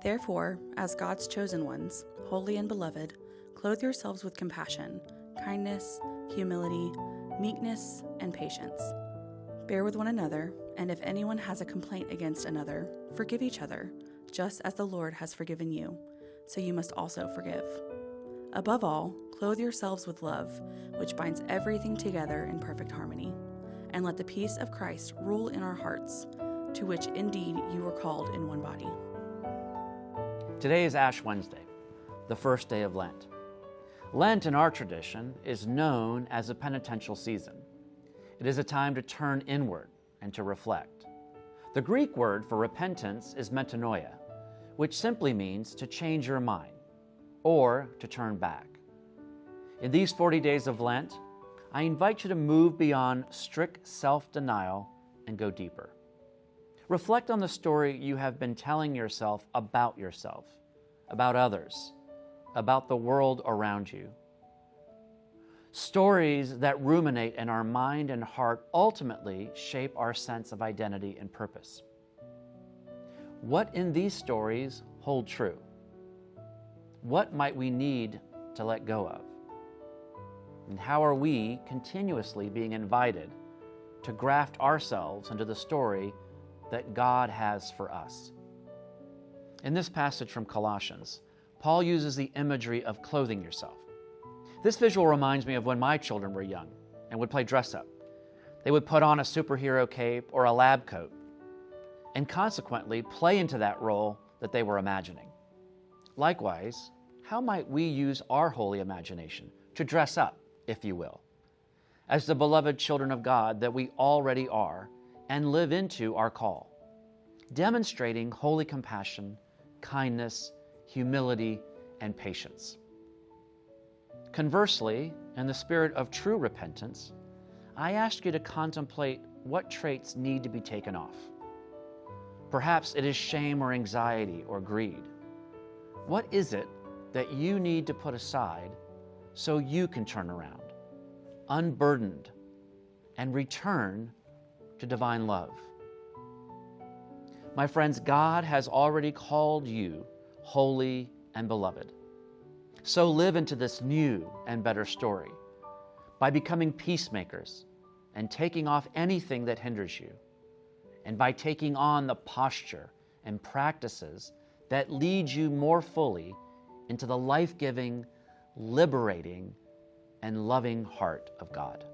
Therefore, as God's chosen ones, holy and beloved, clothe yourselves with compassion, kindness, humility, meekness, and patience. Bear with one another, and if anyone has a complaint against another, forgive each other, just as the Lord has forgiven you, so you must also forgive. Above all, clothe yourselves with love, which binds everything together in perfect harmony. And let the peace of Christ rule in our hearts, to which indeed you were called in one body. Today is Ash Wednesday, the first day of Lent. Lent in our tradition is known as a penitential season. It is a time to turn inward and to reflect. The Greek word for repentance is metanoia, which simply means to change your mind or to turn back. In these 40 days of Lent, I invite you to move beyond strict self-denial and go deeper. Reflect on the story you have been telling yourself, about others, about the world around you. Stories that ruminate in our mind and heart ultimately shape our sense of identity and purpose. What in these stories hold true? What might we need to let go of? And how are we continuously being invited to graft ourselves into the story that God has for us? In this passage from Colossians, Paul uses the imagery of clothing yourself. This visual reminds me of when my children were young and would play dress-up. They would put on a superhero cape or a lab coat and consequently play into that role that they were imagining. Likewise, how might we use our holy imagination to dress up, if you will, as the beloved children of God that we already are and live into our call, demonstrating holy compassion, kindness, humility, and patience. Conversely, in the spirit of true repentance, I ask you to contemplate what traits need to be taken off. Perhaps it is shame or anxiety or greed. What is it that you need to put aside so you can turn around, unburdened, and return to divine love? My friends, God has already called you holy and beloved. So live into this new and better story by becoming peacemakers and taking off anything that hinders you, and by taking on the posture and practices that lead you more fully into the life-giving, liberating, and loving heart of God.